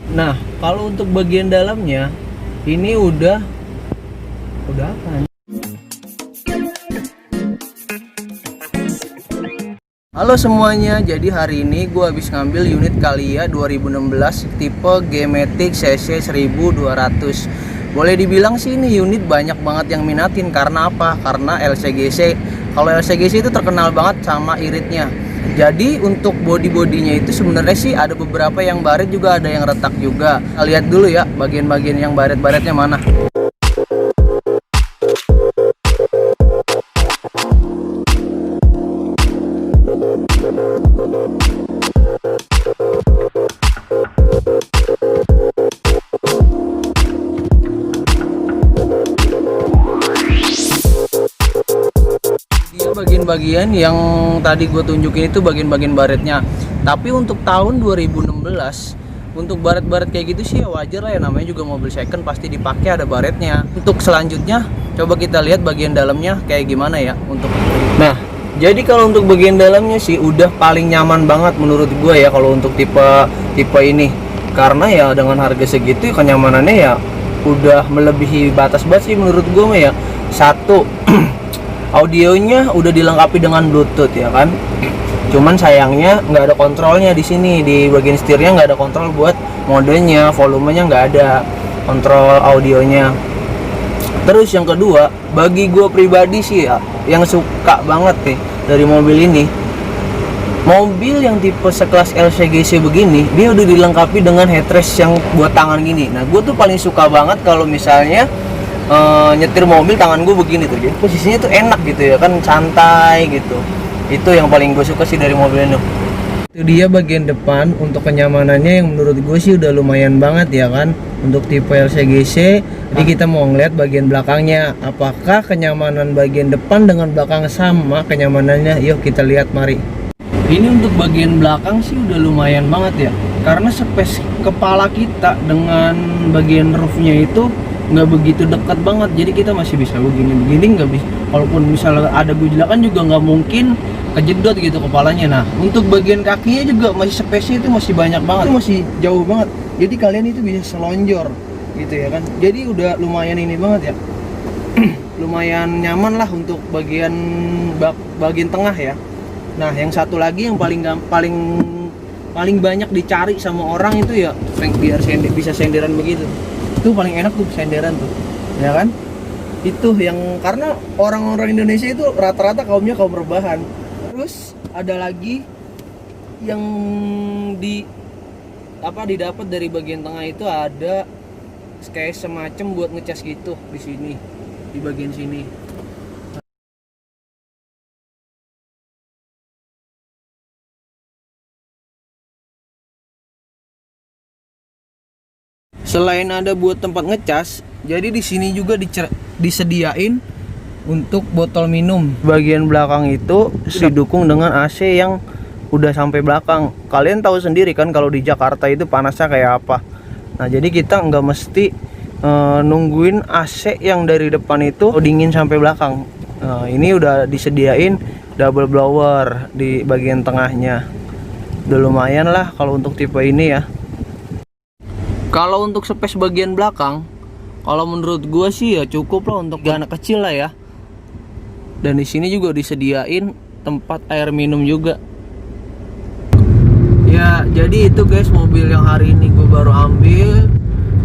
Nah, kalau untuk bagian dalamnya ini udah apa? Halo semuanya, jadi hari ini gue habis ngambil unit Calya 2016 tipe G-Matic CC 1200. Boleh dibilang sih ini unit banyak banget yang minatin. Karena apa? Karena LCGC. Kalau LCGC itu terkenal banget sama iritnya. Jadi untuk body-bodinya itu sebenarnya sih ada beberapa yang baret, juga ada yang retak juga. Kita lihat dulu ya bagian-bagian yang baret-baretnya mana. Bagian-bagian yang tadi gue tunjukin itu bagian-bagian baretnya. Tapi untuk tahun 2016 untuk baret-baret kayak gitu sih ya wajar lah ya, namanya juga mobil second pasti dipakai ada baretnya. Untuk selanjutnya coba kita lihat bagian dalamnya kayak gimana ya untuk. Nah, jadi kalau untuk bagian dalamnya sih udah paling nyaman banget menurut gue ya kalau untuk tipe ini. Karena ya dengan harga segitu kenyamanannya ya udah melebihi batas banget sih menurut gue mah ya. Satu, audionya udah dilengkapi dengan Bluetooth ya kan. Cuman sayangnya nggak ada kontrolnya di sini, di bagian setirnya nggak ada kontrol buat modenya, volumenya nggak ada kontrol audionya. Terus yang kedua, bagi gue pribadi sih ya, yang suka banget nih dari mobil ini, mobil yang tipe sekelas LCGC begini, dia udah dilengkapi dengan headrest yang buat tangan gini. Nah, gue tuh paling suka banget kalau misalnya nyetir mobil tangan gue begini tuh, jadi posisinya tuh enak gitu ya kan, santai gitu. Itu yang paling gue suka sih dari mobil ini. Itu dia bagian depan. Untuk kenyamanannya yang menurut gue sih udah lumayan banget ya kan untuk tipe LCGC. Jadi kita mau ngeliat bagian belakangnya, apakah kenyamanan bagian depan dengan belakang sama kenyamanannya. Yuk kita lihat, mari. Ini untuk bagian belakang sih udah lumayan banget ya, karena space kepala kita dengan bagian roofnya itu nggak begitu dekat banget, jadi kita masih bisa begini nggak bisa. Walaupun misalnya ada gujlakan juga nggak mungkin kejedot gitu kepalanya. Nah, untuk bagian kakinya juga masih space-nya itu masih banyak banget, itu masih jauh banget, jadi kalian itu bisa selonjor gitu ya kan. Jadi udah lumayan ini banget ya. Lumayan nyaman lah untuk bagian tengah ya. Nah, yang satu lagi yang paling banyak dicari sama orang itu ya biar bisa senderan begitu. Itu paling enak tuh senderan tuh ya kan. Itu yang karena orang-orang Indonesia itu rata-rata kaumnya kaum rebahan. Terus ada lagi yang didapat dari bagian tengah itu ada kayak semacam buat ngecas gitu di sini, di bagian sini. Selain ada buat tempat ngecas, jadi di sini juga disediain untuk botol minum. Bagian belakang itu didukung dengan AC yang udah sampai belakang. Kalian tahu sendiri kan kalau di Jakarta itu panasnya kayak apa. Nah, jadi kita nggak mesti nungguin AC yang dari depan itu dingin sampai belakang. Nah, ini udah disediain double blower di bagian tengahnya. Udah lumayan lah kalau untuk tipe ini ya. Kalau untuk space bagian belakang, kalau menurut gue sih ya cukup lah untuk anak kecil lah ya. Dan di sini juga disediain tempat air minum juga. Ya, jadi itu guys mobil yang hari ini gue baru ambil.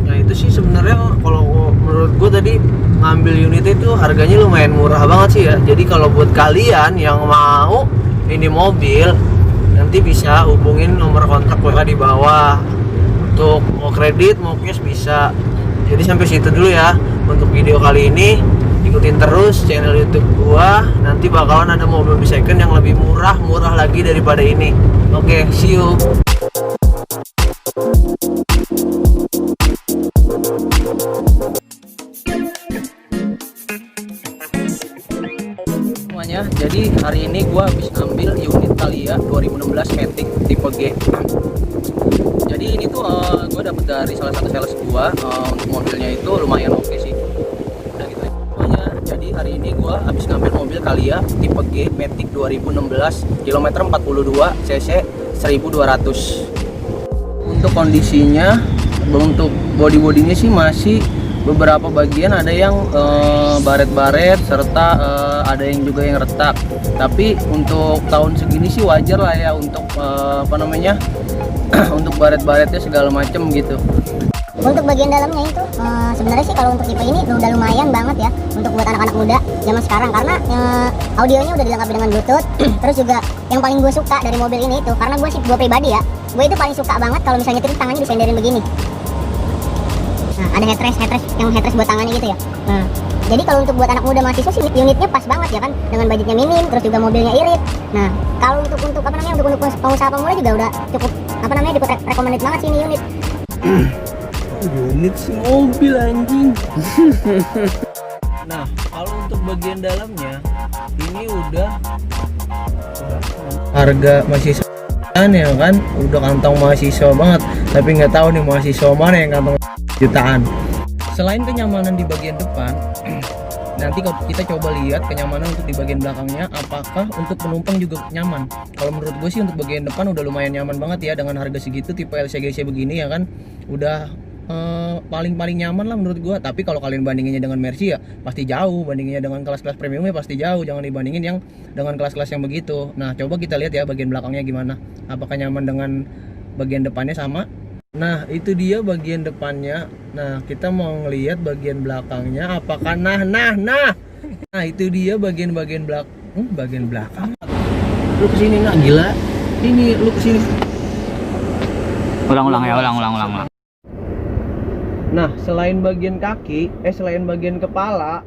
Nah, itu sih sebenarnya kalau menurut gue tadi ngambil unit itu harganya lumayan murah banget sih ya. Jadi kalau buat kalian yang mau ini mobil, nanti bisa hubungin nomor kontak gue di bawah. Untuk mau kredit mau cash bisa. Jadi sampai situ dulu ya untuk video kali ini. Ikutin terus channel YouTube gua, nanti bakalan ada mobil second yang lebih murah lagi daripada ini. Oke, see you. Semuanya, jadi hari ini gua habis ngambil unit Calya 2016 Matic tipe G. Jadi ini tuh gue dapet dari salah satu sales gue. Untuk mobilnya itu lumayan oke sih. Udah gitu pokoknya. Jadi hari ini gue habis ngambil mobil Calya tipe G Matic 2016 kilometer 42 cc 1200. Untuk kondisinya Untuk body-bodinya sih masih beberapa bagian ada yang baret-baret serta ada yang juga yang retak. Tapi untuk tahun segini sih wajar lah ya untuk apa namanya untuk baret-baretnya segala macem gitu. Untuk bagian dalamnya itu sebenarnya sih kalau untuk tipe ini udah lumayan banget ya untuk buat anak-anak muda zaman sekarang, karena audionya udah dilengkapi dengan Bluetooth. Terus juga yang paling gue suka dari mobil ini itu, karena gue pribadi ya, gue itu paling suka banget kalau misalnya nyetir tangannya disenderin begini. Nah, ada headrest buat tangannya gitu ya. Nah, jadi kalau untuk buat anak muda mahasiswa sih unitnya pas banget ya kan, dengan budgetnya minim, terus juga mobilnya irit. Nah, kalau untuk apa namanya untuk pengusaha pemula juga udah cukup recommended banget sih ini unit. Unit si mobil anjing. Nah, kalau untuk bagian dalamnya ini udah harga masih ya kan, udah kantong mahasiswa banget. Tapi nggak tahu nih mahasiswa mana yang kantong jutaan. Selain kenyamanan di bagian depan, nanti kalau kita coba lihat kenyamanan untuk di bagian belakangnya, apakah untuk penumpang juga nyaman. Kalau menurut gue sih untuk bagian depan udah lumayan nyaman banget ya, dengan harga segitu tipe LCGC begini ya kan, udah paling nyaman lah menurut gua. Tapi kalau kalian bandinginnya dengan Mercy ya pasti jauh, bandinginnya dengan kelas-kelas premiumnya pasti jauh, jangan dibandingin yang dengan kelas-kelas yang begitu. Nah, coba kita lihat ya bagian belakangnya gimana, apakah nyaman dengan bagian depannya sama. Nah, itu dia bagian depannya. Nah, kita mau ngelihat bagian belakangnya apakah nah itu dia bagian belakang. Lu kesini nak, gila ini, lu kesini. Ulang. Nah, selain bagian kaki, selain bagian kepala,